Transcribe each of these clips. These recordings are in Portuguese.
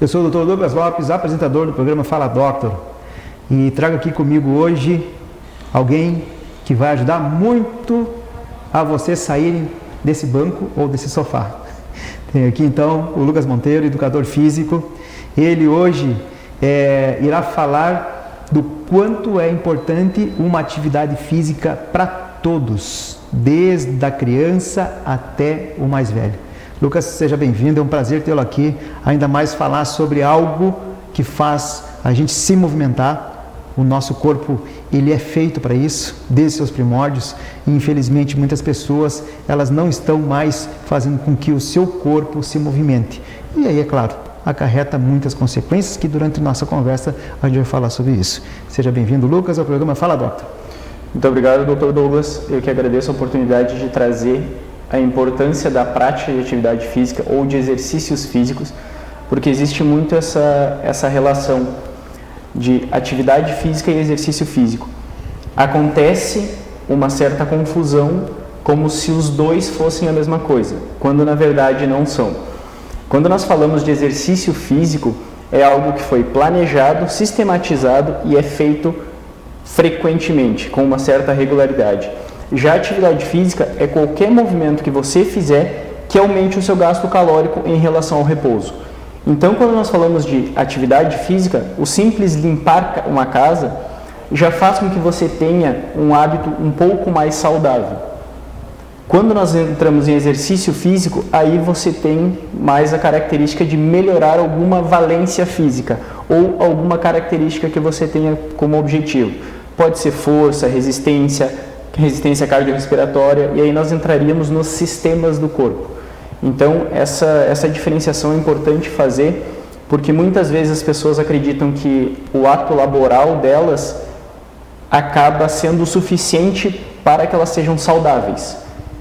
Eu sou o Dr. Lucas Lopes, apresentador do programa Fala Doctor, e trago aqui comigo hoje alguém que vai ajudar muito a você saírem desse banco ou desse sofá. Tem aqui então o Lucas Monteiro, educador físico. Ele hoje irá falar do quanto é importante uma atividade física para todos, desde a criança até o mais velho. Lucas, seja bem-vindo, é um prazer tê-lo aqui, ainda mais falar sobre algo que faz a gente se movimentar. O nosso corpo, ele é feito para isso, desde seus primórdios, e infelizmente muitas pessoas, elas não estão mais fazendo com que o seu corpo se movimente. E aí, é claro, acarreta muitas consequências que durante nossa conversa a gente vai falar sobre isso. Seja bem-vindo, Lucas, ao programa Fala Doctor. Muito obrigado, Dr. Douglas. Eu que agradeço a oportunidade de trazer a importância da prática de atividade física ou de exercícios físicos, porque existe muito essa relação de atividade física e exercício físico. Acontece uma certa confusão, como se os dois fossem a mesma coisa, quando na verdade não são. Quando nós falamos de exercício físico, é algo que foi planejado, sistematizado e é feito frequentemente, com uma certa regularidade. Já a atividade física é qualquer movimento que você fizer que aumente o seu gasto calórico em relação ao repouso. Então, quando nós falamos de atividade física, o simples limpar uma casa já faz com que você tenha um hábito um pouco mais saudável. Quando nós entramos em exercício físico, aí você tem mais a característica de melhorar alguma valência física ou alguma característica que você tenha como objetivo. Pode ser força, resistência cardiorrespiratória, e aí nós entraríamos nos sistemas do corpo. Então, essa diferenciação é importante fazer, porque muitas vezes as pessoas acreditam que o ato laboral delas acaba sendo o suficiente para que elas sejam saudáveis,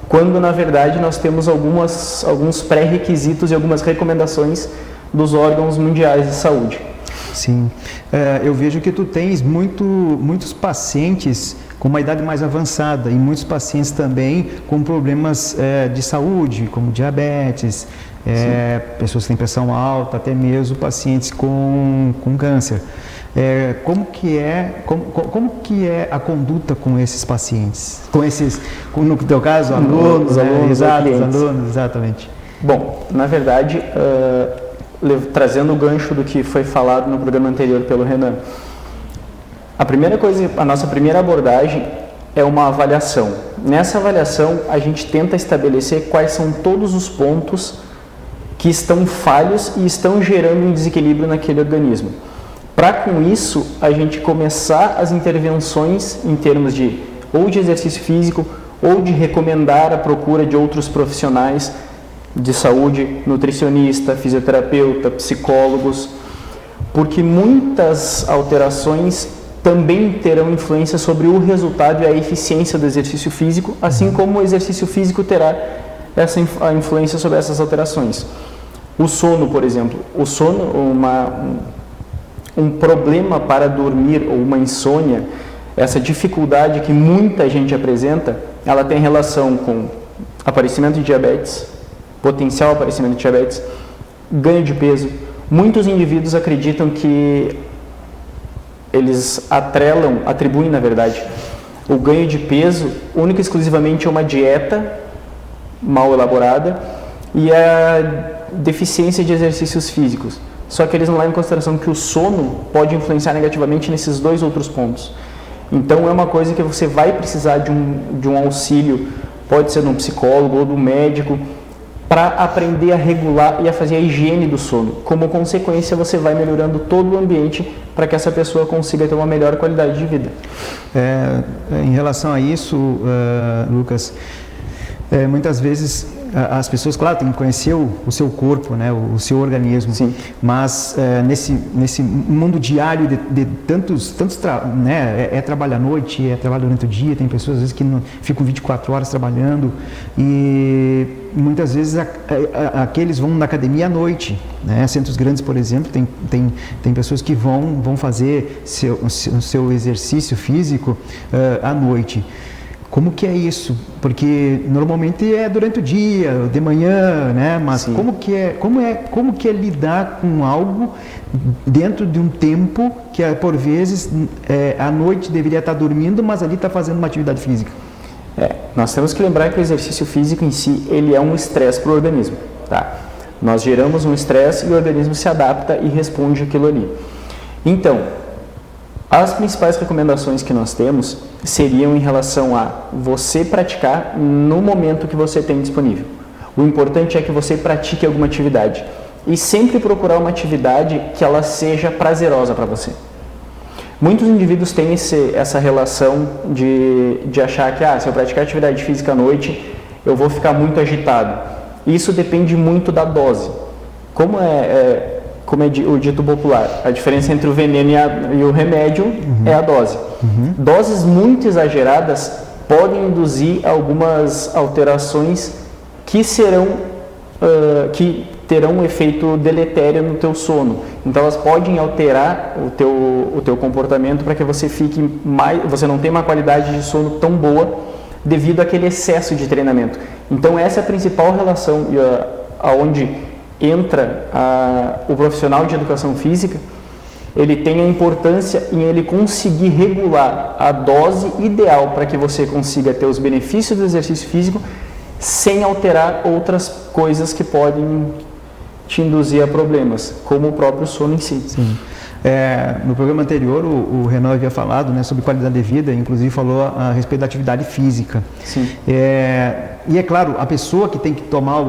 quando na verdade nós temos alguns pré-requisitos e algumas recomendações dos órgãos mundiais de saúde. Sim, eu vejo que tu tens muitos pacientes com uma idade mais avançada e muitos pacientes também com problemas de saúde, como diabetes, pessoas que têm pressão alta, até mesmo pacientes com câncer. Como que é a conduta com esses pacientes? No teu caso, alunos, alunos, exatamente. Bom, na verdade, trazendo o gancho do que foi falado no programa anterior pelo Renan, a nossa primeira abordagem é uma avaliação. Nessa avaliação, a gente tenta estabelecer quais são todos os pontos que estão falhos e estão gerando um desequilíbrio naquele organismo. Para com isso, a gente começar as intervenções em termos de exercício físico ou de recomendar a procura de outros profissionais de saúde, nutricionista, fisioterapeuta, psicólogos, porque muitas alterações também terão influência sobre o resultado e a eficiência do exercício físico, assim como o exercício físico terá a influência sobre essas alterações. O sono, por exemplo. O sono, um problema para dormir ou uma insônia, essa dificuldade que muita gente apresenta, ela tem relação com aparecimento de diabetes, potencial aparecimento de diabetes, ganho de peso. Muitos indivíduos acreditam que eles atribuem, na verdade, o ganho de peso única e exclusivamente a uma dieta mal elaborada e a deficiência de exercícios físicos. Só que eles não levam em consideração que o sono pode influenciar negativamente nesses dois outros pontos. Então, é uma coisa que você vai precisar de um auxílio, pode ser de um psicólogo ou de um médico, para aprender a regular e a fazer a higiene do sono. Como consequência, você vai melhorando todo o ambiente para que essa pessoa consiga ter uma melhor qualidade de vida. Em relação a isso, Lucas, muitas vezes as pessoas, claro, têm que conhecer o seu corpo, né, o seu organismo. Sim. Mas nesse mundo diário de tantos né, trabalho à noite, trabalho durante o dia, tem pessoas às vezes que ficam 24 horas trabalhando e muitas vezes aqueles vão na academia à noite, né? Centros grandes, por exemplo, tem pessoas que vão fazer o seu exercício físico à noite. Como que é isso? Porque normalmente é durante o dia, de manhã, né? Mas como que é lidar com algo dentro de um tempo que por vezes à noite deveria estar dormindo, mas ali está fazendo uma atividade física? Nós temos que lembrar que o exercício físico em si, ele é um estresse para o organismo, tá? Nós geramos um estresse e o organismo se adapta e responde aquilo ali. Então, as principais recomendações que nós temos seriam em relação a você praticar no momento que você tem disponível. O importante é que você pratique alguma atividade e sempre procurar uma atividade que ela seja prazerosa para você. Muitos indivíduos têm essa relação de achar que se eu praticar atividade física à noite, eu vou ficar muito agitado. Isso depende muito da dose. Como é o dito popular, a diferença entre o veneno e o remédio é a dose. Doses muito exageradas podem induzir algumas alterações que terão um efeito deletério no teu sono. Então elas podem alterar o teu comportamento para que você você não tenha uma qualidade de sono tão boa devido àquele excesso de treinamento. Então essa é a principal relação aonde entra o profissional de educação física. Ele tem a importância em ele conseguir regular a dose ideal para que você consiga ter os benefícios do exercício físico sem alterar outras coisas que podem te induzir a problemas, como o próprio sono em si. Sim. No programa anterior, o Renan havia falado, né, sobre qualidade de vida, inclusive falou a respeito da atividade física. Sim. E é claro, a pessoa que tem que tomar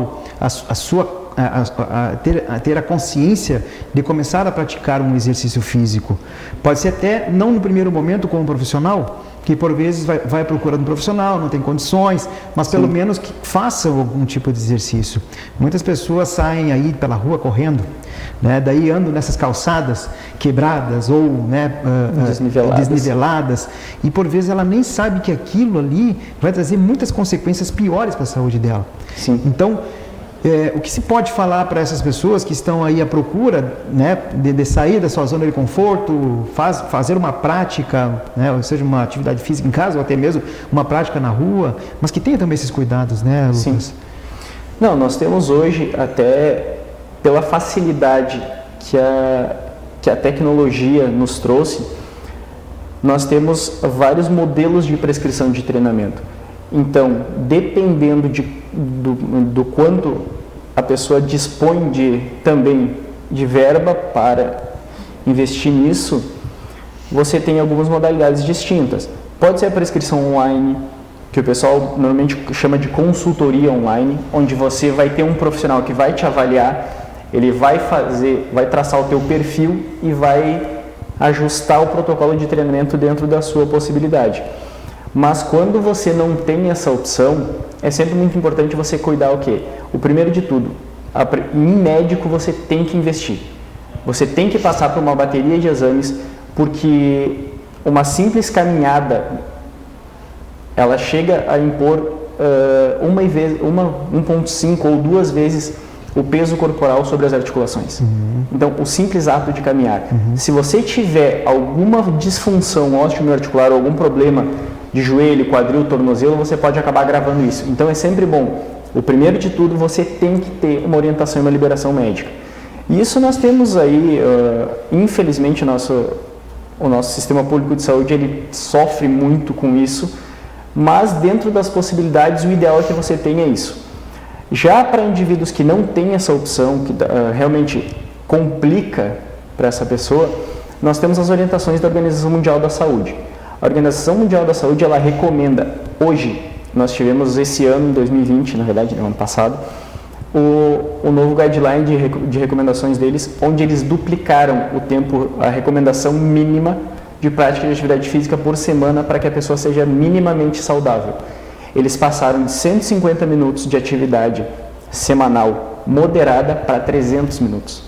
ter a consciência de começar a praticar um exercício físico. Pode ser até, não no primeiro momento como profissional, que por vezes vai procurando um profissional, não tem condições, mas pelo menos que façam algum tipo de exercício. Muitas pessoas saem aí pela rua correndo, né, daí andam nessas calçadas quebradas ou, né, desniveladas, e por vezes ela nem sabe que aquilo ali vai trazer muitas consequências piores para a saúde dela. Sim. Então, o que se pode falar para essas pessoas que estão aí à procura, né, de sair da sua zona de conforto, fazer uma prática, né, ou seja, uma atividade física em casa, ou até mesmo uma prática na rua, mas que tenha também esses cuidados, né, Lucas? Sim. Não, nós temos hoje, até pela facilidade que a tecnologia nos trouxe, nós temos vários modelos de prescrição de treinamento. Então, dependendo do quanto a pessoa dispõe também de verba para investir nisso, você tem algumas modalidades distintas. Pode ser a prescrição online, que o pessoal normalmente chama de consultoria online, onde você vai ter um profissional que vai te avaliar, ele vai traçar o teu perfil e vai ajustar o protocolo de treinamento dentro da sua possibilidade. Mas quando você não tem essa opção, é sempre muito importante você cuidar o quê? O primeiro de tudo, em médico você tem que investir. Você tem que passar por uma bateria de exames, porque uma simples caminhada, ela chega a impor 1,5 ou 2 vezes o peso corporal sobre as articulações. Então, o simples ato de caminhar. Se você tiver alguma disfunção osteoarticular ou algum problema de joelho, quadril, tornozelo, você pode acabar agravando isso. Então é sempre bom. O primeiro de tudo, você tem que ter uma orientação e uma liberação médica. E isso nós temos aí, infelizmente, o nosso sistema público de saúde, ele sofre muito com isso, mas dentro das possibilidades, o ideal é que você tenha isso. Já para indivíduos que não têm essa opção, que realmente complica para essa pessoa, nós temos as orientações da Organização Mundial da Saúde. A Organização Mundial da Saúde, ela recomenda, hoje, nós tivemos esse ano, em 2020, na verdade, no ano passado, o novo guideline de recomendações deles, onde eles duplicaram a recomendação mínima de prática de atividade física por semana para que a pessoa seja minimamente saudável. Eles passaram de 150 minutos de atividade semanal moderada para 300 minutos.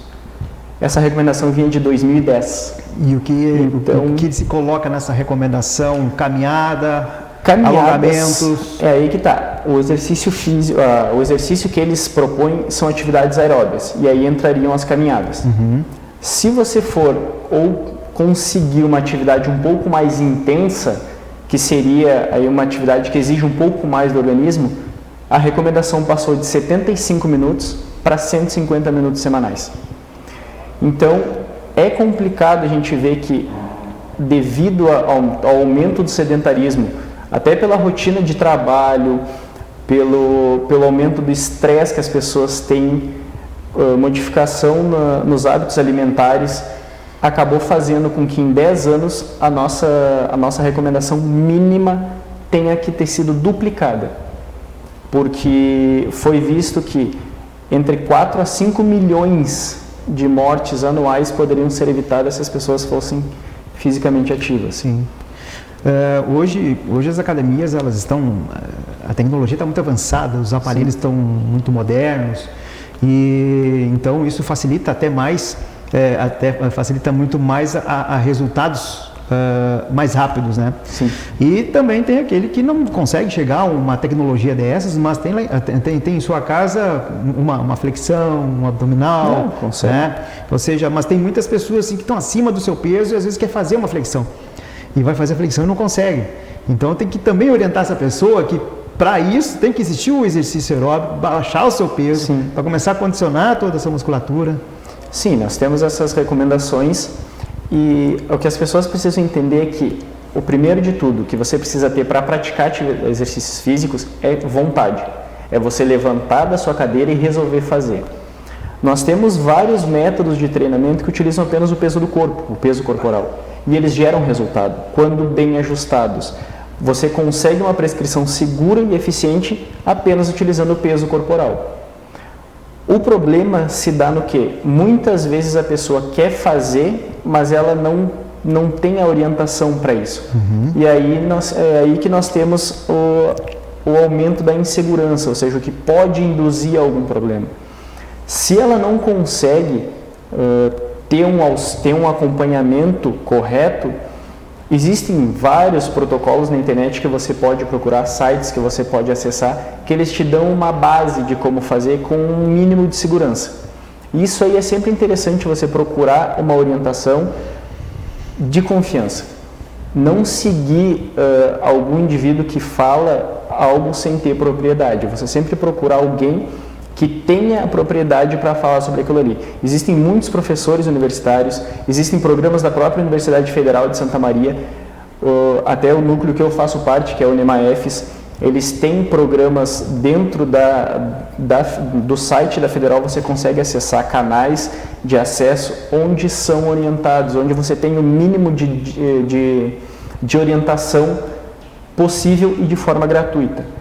Essa recomendação vinha de 2010. E o que se coloca nessa recomendação? Alongamentos? É aí que está. O exercício físico, o exercício que eles propõem são atividades aeróbias. E aí entrariam as caminhadas. Se você for ou conseguir uma atividade um pouco mais intensa, que seria aí uma atividade que exige um pouco mais do organismo, a recomendação passou de 75 minutos para 150 minutos semanais. Então, é complicado a gente ver que, devido ao aumento do sedentarismo, até pela rotina de trabalho, pelo aumento do estresse que as pessoas têm, modificação nos hábitos alimentares, acabou fazendo com que em 10 anos a nossa recomendação mínima tenha que ter sido duplicada, porque foi visto que entre 4 a 5 milhões de mortes anuais poderiam ser evitadas se as pessoas fossem fisicamente ativas. Sim. Hoje as academias, elas estão, a tecnologia está muito avançada, os aparelhos estão muito modernos, e então isso facilita até mais, facilita muito mais a resultados mais rápidos, né? Sim. E também tem aquele que não consegue chegar a uma tecnologia dessas, mas tem em sua casa uma flexão, um abdominal, não consegue. Né? Ou seja, mas tem muitas pessoas assim, que estão acima do seu peso e às vezes quer fazer uma flexão. E vai fazer a flexão e não consegue. Então tem que também orientar essa pessoa que para isso tem que existir o exercício aeróbico, baixar o seu peso, para começar a condicionar toda essa musculatura. Sim, nós temos essas recomendações e o que as pessoas precisam entender é que o primeiro de tudo que você precisa ter para praticar exercícios físicos é vontade. É você levantar da sua cadeira e resolver fazer. Nós temos vários métodos de treinamento que utilizam apenas o peso do corpo, o peso corporal. E eles geram resultado, quando bem ajustados. Você consegue uma prescrição segura e eficiente apenas utilizando o peso corporal. O problema se dá no que? Muitas vezes a pessoa quer fazer, mas ela não tem a orientação para isso. E aí é aí que nós temos o aumento da insegurança, ou seja, o que pode induzir a algum problema. Se ela não consegue ter um acompanhamento correto, existem vários protocolos na internet que você pode procurar, sites que você pode acessar, que eles te dão uma base de como fazer com um mínimo de segurança. Isso aí é sempre interessante, você procurar uma orientação de confiança. Não seguir algum indivíduo que fala algo sem ter propriedade. Você sempre procurar alguém que tenha a propriedade para falar sobre aquilo ali. Existem muitos professores universitários, existem programas da própria Universidade Federal de Santa Maria, até o núcleo que eu faço parte, que é o UNEMAEFES, eles têm programas dentro do site da Federal, você consegue acessar canais de acesso onde são orientados, onde você tem o mínimo de orientação possível e de forma gratuita.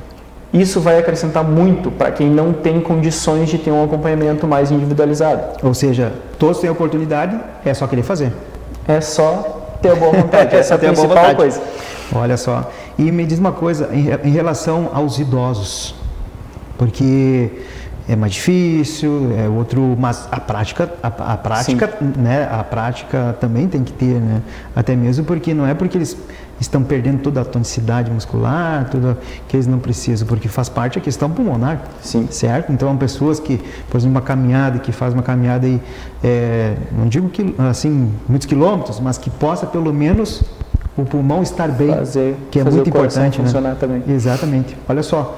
Isso vai acrescentar muito para quem não tem condições de ter um acompanhamento mais individualizado. Ou seja, todos têm oportunidade, é só querer fazer. É só ter a boa vontade, essa é a principal coisa. Olha só, e me diz uma coisa em relação aos idosos, porque é mais difícil, é outro, mas a prática, né, a prática também tem que ter, né? Até mesmo porque não é porque eles estão perdendo toda a tonicidade muscular, tudo que eles não precisam, porque faz parte da questão pulmonar. Sim. Certo? Então, pessoas que, por exemplo, faz uma caminhada e, não digo que, assim, muitos quilômetros, mas que possa pelo menos o pulmão estar bem, que é muito importante, né? Funcionar também. Exatamente. Olha só,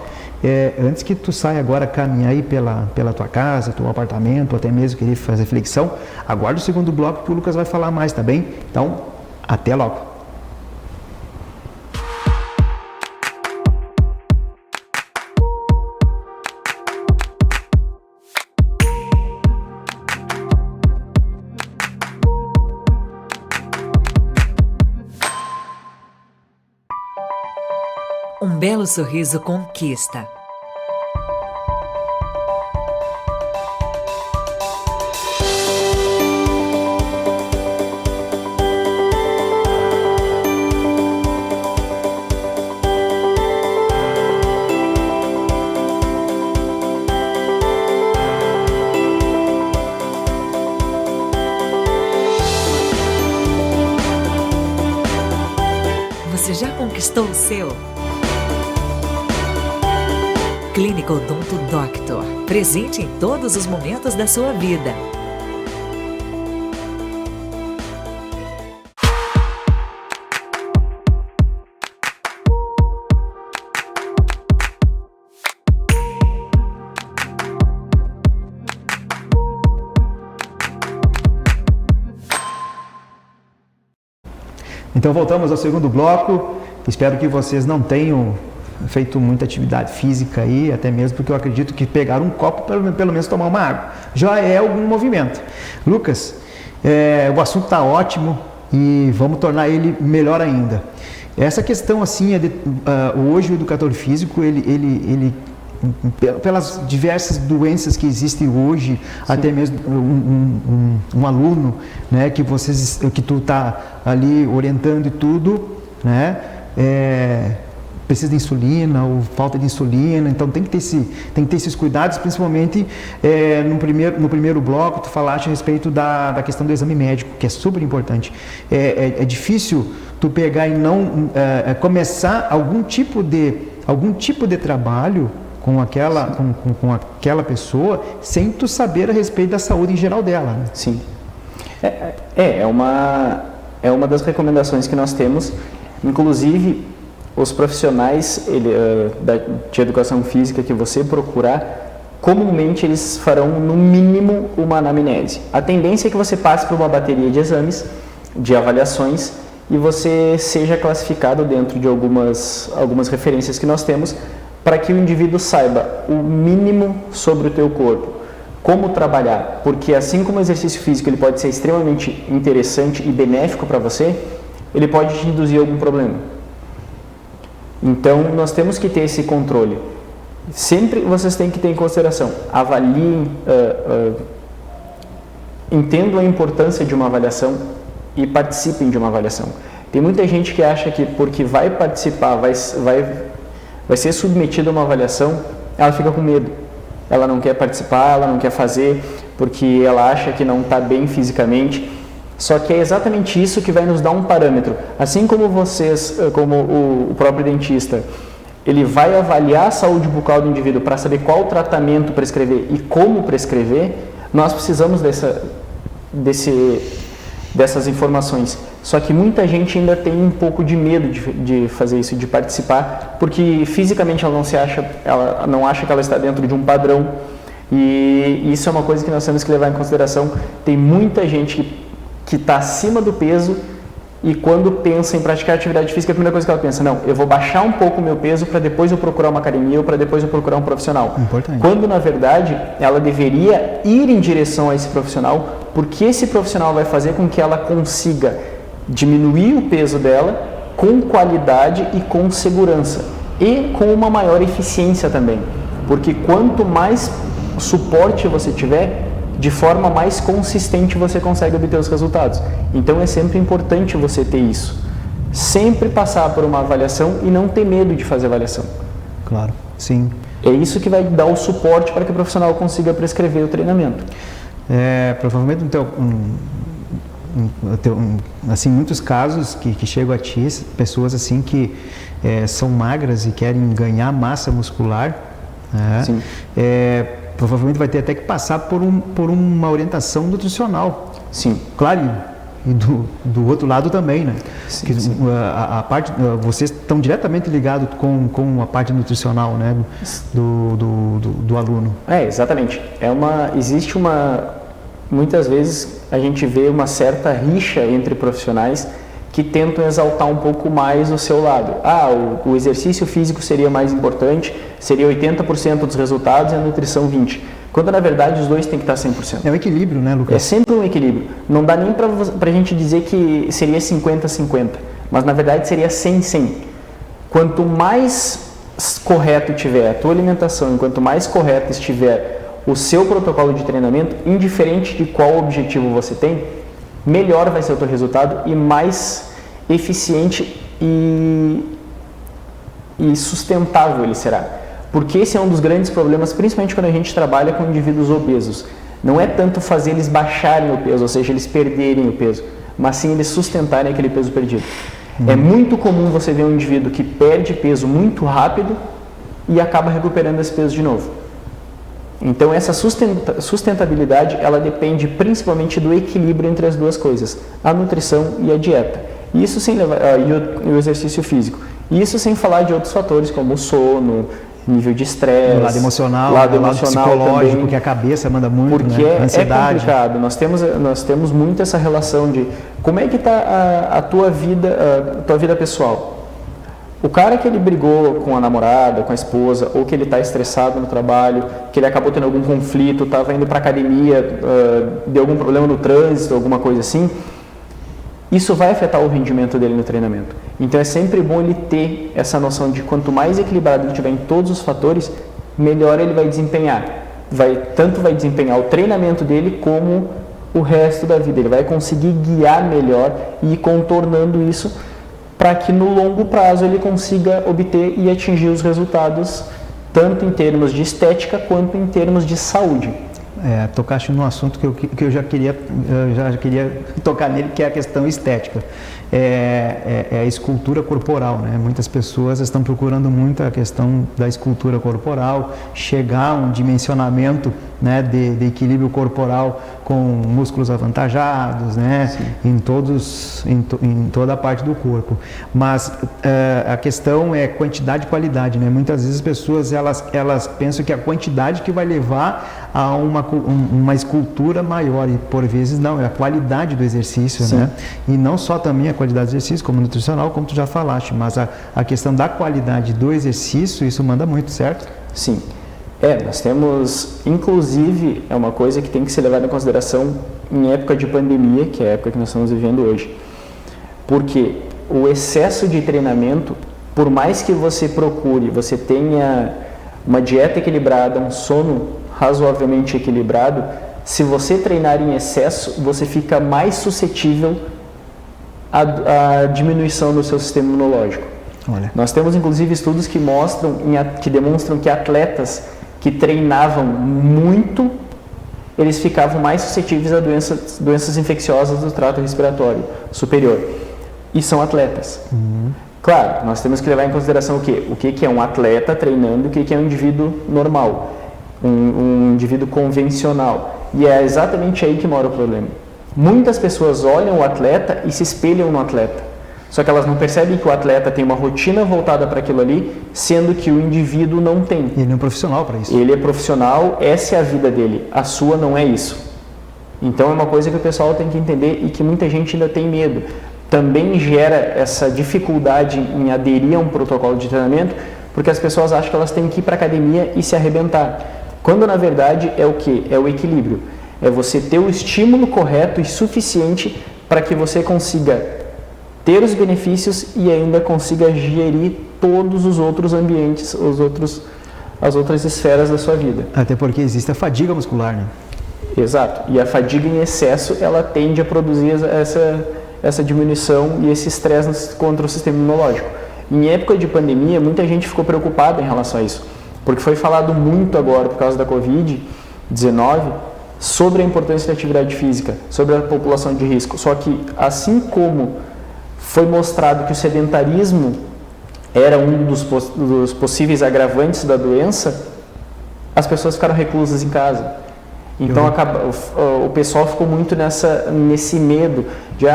antes que tu saia agora caminhar aí pela tua casa, teu apartamento, ou até mesmo querer fazer flexão, aguarde o segundo bloco que o Lucas vai falar mais, tá bem? Então, até logo. Um belo sorriso conquista. Você já conquistou o seu? Clínica Odonto Doctor, presente em todos os momentos da sua vida. Então voltamos ao segundo bloco. Espero que vocês não tenham feito muita atividade física aí, até mesmo porque eu acredito que pegar um copo, pelo menos tomar uma água, já é algum movimento. Lucas, o assunto está ótimo e vamos tornar ele melhor ainda. Essa questão assim, hoje o educador físico, ele pelas diversas doenças que existem hoje, sim, até mesmo um aluno, né, que tu tá ali orientando e tudo, né, precisa de insulina ou falta de insulina, então tem que ter esses cuidados, principalmente no primeiro bloco tu falaste a respeito da questão do exame médico, que é super importante. É difícil tu pegar e não começar algum tipo de trabalho com aquela pessoa sem tu saber a respeito da saúde em geral dela, né? Sim. É uma das recomendações que nós temos, inclusive os profissionais de educação física que você procurar, comumente eles farão no mínimo uma anamnese. A tendência é que você passe por uma bateria de exames, de avaliações, e você seja classificado dentro de algumas referências que nós temos, para que o indivíduo saiba o mínimo sobre o teu corpo, como trabalhar, porque assim como o exercício físico ele pode ser extremamente interessante e benéfico para você, ele pode te induzir a algum problema. Então nós temos que ter esse controle. Sempre vocês têm que ter em consideração, avaliem, entendam a importância de uma avaliação e participem de uma avaliação. Tem muita gente que acha que porque vai participar, vai ser submetida a uma avaliação, ela fica com medo. Ela não quer participar, ela não quer fazer, porque ela acha que não está bem fisicamente. Só que é exatamente isso que vai nos dar um parâmetro. Assim como vocês, como o próprio dentista, ele vai avaliar a saúde bucal do indivíduo para saber qual tratamento prescrever e como prescrever, nós precisamos dessas informações. Só que muita gente ainda tem um pouco de medo de fazer isso, de participar, porque fisicamente ela não acha que ela está dentro de um padrão, e isso é uma coisa que nós temos que levar em consideração. Tem muita gente que está acima do peso e quando pensa em praticar atividade física, a primeira coisa que ela pensa, não, eu vou baixar um pouco o meu peso para depois eu procurar uma academia ou para depois eu procurar um profissional. Importante. Quando na verdade ela deveria ir em direção a esse profissional, porque esse profissional vai fazer com que ela consiga diminuir o peso dela com qualidade e com segurança e com uma maior eficiência também, porque quanto mais suporte você tiver, de forma mais consistente você consegue obter os resultados. Então é sempre importante você ter isso, sempre passar por uma avaliação e não ter medo de fazer avaliação. Claro, sim. É isso que vai dar o suporte para que o profissional consiga prescrever o treinamento. Provavelmente assim, muitos casos que chegam a ti, pessoas assim que são magras e querem ganhar massa muscular, né? Sim. Provavelmente vai ter até que passar por uma orientação nutricional. Sim. Claro, e do outro lado também, né? Sim, que, sim. Vocês estão diretamente ligados com a parte nutricional, né? Do aluno. Exatamente. Muitas vezes a gente vê uma certa rixa entre profissionais que tentam exaltar um pouco mais o seu lado. O exercício físico seria mais importante, seria 80% dos resultados e a nutrição 20%. Quando na verdade os dois têm que estar 100%. É um equilíbrio, né, Lucas? É sempre um equilíbrio. Não dá nem para a gente dizer que seria 50-50, mas na verdade seria 100-100. Quanto mais correto tiver a tua alimentação e quanto mais correto estiver o seu protocolo de treinamento, indiferente de qual objetivo você tem, melhor vai ser o teu resultado e mais eficiente e sustentável ele será. Porque esse é um dos grandes problemas, principalmente quando a gente trabalha com indivíduos obesos. Não é tanto fazer eles baixarem o peso, ou seja, eles perderem o peso, mas sim eles sustentarem aquele peso perdido. É muito comum você ver um indivíduo que perde peso muito rápido e acaba recuperando esse peso de novo. Então essa sustentabilidade, ela depende principalmente do equilíbrio entre as duas coisas, a nutrição e a dieta. Isso sem levar, e o exercício físico. Isso sem falar de outros fatores como o sono, nível de estresse, o lado emocional, lado psicológico, também, porque a cabeça manda muito, porque né? Ansiedade. É complicado. Nós temos muito essa relação de como é que está a tua vida pessoal. O cara que ele brigou com a namorada, com a esposa, ou que ele está estressado no trabalho, que ele acabou tendo algum conflito, estava indo para a academia, deu algum problema no trânsito, alguma coisa assim, isso vai afetar o rendimento dele no treinamento. Então é sempre bom ele ter essa noção de quanto mais equilibrado ele estiver em todos os fatores, melhor ele vai desempenhar. Tanto vai desempenhar o treinamento dele como o resto da vida. Ele vai conseguir guiar melhor e ir contornando isso para que no longo prazo ele consiga obter e atingir os resultados, tanto em termos de estética quanto em termos de saúde. Tocaste num assunto que eu já queria tocar nele, que é a questão estética. É a escultura corporal, né? Muitas pessoas estão procurando muito a questão da escultura corporal, chegar a um dimensionamento, né, de equilíbrio corporal com músculos avantajados, né, em toda a parte do corpo. Mas a questão é quantidade e qualidade, né? Muitas vezes as pessoas elas pensam que a quantidade que vai levar a uma escultura maior, e por vezes não, é a qualidade do exercício, né? E não só também a qualidade do exercício, como nutricional, como tu já falaste, mas a questão da qualidade do exercício, isso manda muito, certo? Sim. Nós temos, inclusive, é uma coisa que tem que ser levada em consideração em época de pandemia, que é a época que nós estamos vivendo hoje. Porque o excesso de treinamento, por mais que você procure, você tenha uma dieta equilibrada, um sono razoavelmente equilibrado, se você treinar em excesso, você fica mais suscetível à diminuição do seu sistema imunológico. Olha. Nós temos inclusive estudos que demonstram que atletas que treinavam muito, eles ficavam mais suscetíveis a doenças infecciosas do trato respiratório superior. E são atletas. Claro, nós temos que levar em consideração o quê? O que é um atleta treinando e o que é um indivíduo normal, um indivíduo convencional. E é exatamente aí que mora o problema. Muitas pessoas olham o atleta e se espelham no atleta. Só que elas não percebem que o atleta tem uma rotina voltada para aquilo ali, sendo que o indivíduo não tem. Ele é um profissional para isso. Ele é profissional, essa é a vida dele. A sua não é isso. Então é uma coisa que o pessoal tem que entender e que muita gente ainda tem medo. Também gera essa dificuldade em aderir a um protocolo de treinamento, porque as pessoas acham que elas têm que ir para a academia e se arrebentar. Quando na verdade é o quê? É o equilíbrio. É você ter o estímulo correto e suficiente para que você consiga ter os benefícios e ainda consiga gerir todos os outros ambientes, as outras esferas da sua vida. Até porque existe a fadiga muscular, né? Exato. E a fadiga em excesso, ela tende a produzir essa diminuição e esse estresse contra o sistema imunológico. Em época de pandemia, muita gente ficou preocupada em relação a isso, porque foi falado muito agora, por causa da Covid-19, sobre a importância da atividade física, sobre a população de risco. Só que, assim como foi mostrado que o sedentarismo era um dos possíveis agravantes da doença, as pessoas ficaram reclusas em casa. Então o pessoal ficou muito nesse medo de,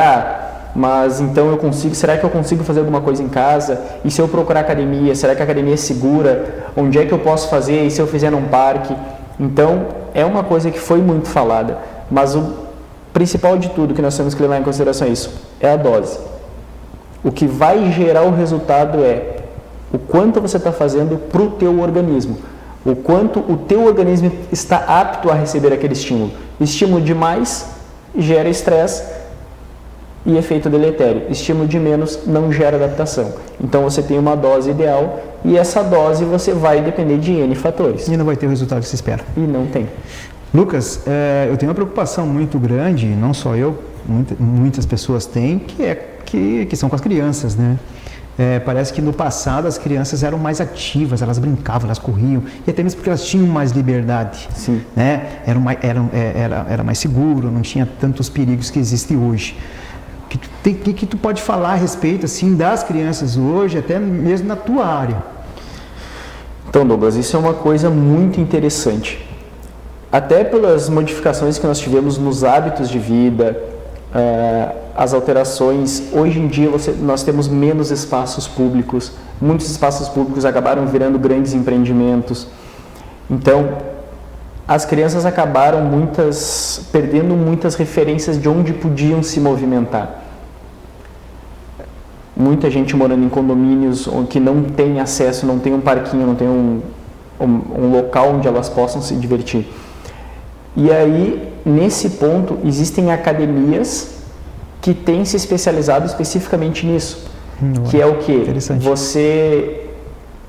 mas então será que eu consigo fazer alguma coisa em casa? E se eu procurar academia, será que a academia é segura? Onde é que eu posso fazer? E se eu fizer num parque? Então é uma coisa que foi muito falada, mas o principal de tudo que nós temos que levar em consideração é a dose. O que vai gerar o resultado é o quanto você está fazendo para o teu organismo, o quanto o teu organismo está apto a receber aquele estímulo. Estímulo demais gera estresse e efeito deletério. Estímulo de menos não gera adaptação. Então você tem uma dose ideal e essa dose você vai depender de N fatores. E não vai ter o resultado que se espera. E não tem. Lucas, eu tenho uma preocupação muito grande, não só eu, muitas pessoas têm, que são com as crianças, né? Parece que no passado as crianças eram mais ativas, elas brincavam, elas corriam, e até mesmo porque elas tinham mais liberdade. Sim. Né? Era mais seguro, não tinha tantos perigos que existem hoje. O que tu pode falar a respeito assim, das crianças hoje, até mesmo na tua área? Então, Douglas, isso é uma coisa muito interessante. Até pelas modificações que nós tivemos nos hábitos de vida, as alterações. Hoje em dia nós temos menos espaços públicos, muitos espaços públicos acabaram virando grandes empreendimentos. Então, as crianças acabaram perdendo muitas referências de onde podiam se movimentar. Muita gente morando em condomínios que não tem acesso, não tem um parquinho, não tem um local onde elas possam se divertir. E aí, nesse ponto, existem academias que têm se especializado especificamente nisso. Que é o quê?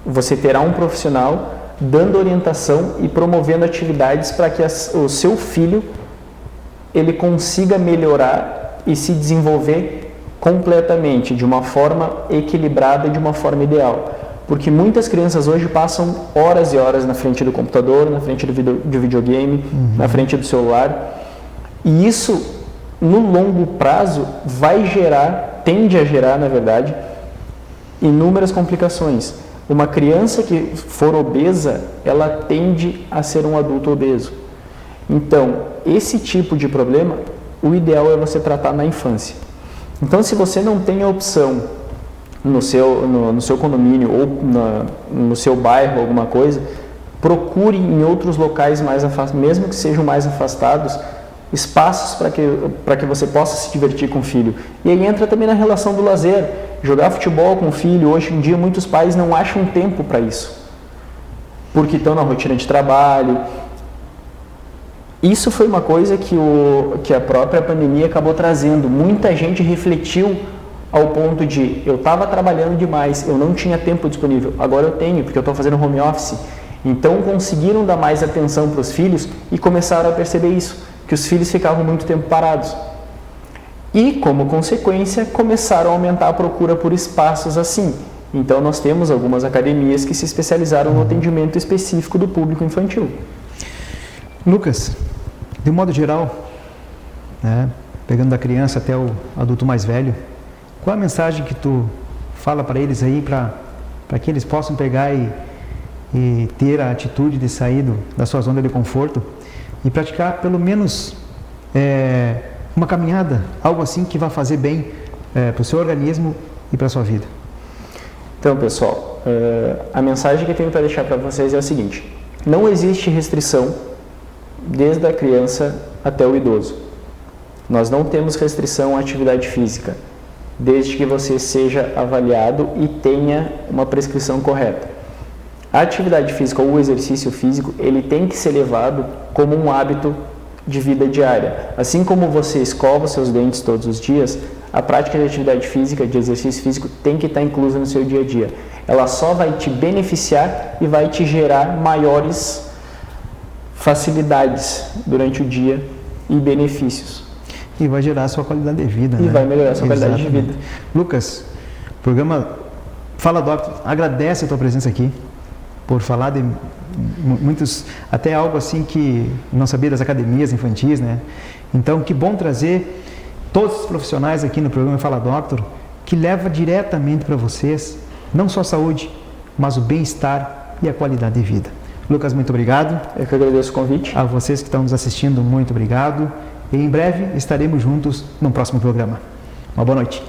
Você terá um profissional dando orientação e promovendo atividades para que o seu filho ele consiga melhorar e se desenvolver completamente, de uma forma equilibrada e de uma forma ideal. Porque muitas crianças hoje passam horas e horas na frente do computador, na frente do videogame, na frente do celular. E isso, no longo prazo, tende a gerar, na verdade, inúmeras complicações. Uma criança que for obesa, ela tende a ser um adulto obeso. Então, esse tipo de problema, o ideal é você tratar na infância. Então, se você não tem a opção no seu condomínio ou no seu bairro, alguma coisa, procure em outros locais mais afastados, mesmo que sejam mais afastados, espaços para que você possa se divertir com o filho. E aí entra também na relação do lazer. Jogar futebol com o filho, hoje em dia muitos pais não acham tempo para isso, porque estão na rotina de trabalho. Isso foi uma coisa que a própria pandemia acabou trazendo. Muita gente refletiu ao ponto de, eu estava trabalhando demais, eu não tinha tempo disponível, agora eu tenho, porque eu estou fazendo home office. Então conseguiram dar mais atenção para os filhos e começaram a perceber isso, que os filhos ficavam muito tempo parados. E, como consequência, começaram a aumentar a procura por espaços assim. Então nós temos algumas academias que se especializaram no atendimento específico do público infantil. Lucas, de um modo geral, né, pegando da criança até o adulto mais velho, qual a mensagem que tu fala para eles aí, para que eles possam pegar e ter a atitude de sair da sua zona de conforto e praticar pelo menos uma caminhada, algo assim que vai fazer bem para o seu organismo e para a sua vida? Então, pessoal, a mensagem que eu tenho para deixar para vocês é o seguinte: não existe restrição desde a criança até o idoso. Nós não temos restrição à atividade física, desde que você seja avaliado e tenha uma prescrição correta. A atividade física ou o exercício físico, ele tem que ser levado como um hábito de vida diária. Assim como você escova seus dentes todos os dias, a prática de atividade física, de exercício físico, tem que estar inclusa no seu dia a dia. Ela só vai te beneficiar e vai te gerar maiores facilidades durante o dia e benefícios. E vai gerar a sua qualidade de vida. E vai melhorar a sua qualidade de vida. Lucas, o programa Fala Doctor agradece a tua presença aqui, por falar de muitos, até algo assim que não sabia das academias infantis, né? Então, que bom trazer todos os profissionais aqui no programa Fala Doctor, que leva diretamente para vocês, não só a saúde, mas o bem-estar e a qualidade de vida. Lucas, muito obrigado. Eu que agradeço o convite. A vocês que estão nos assistindo, muito obrigado. E em breve estaremos juntos no próximo programa. Uma boa noite.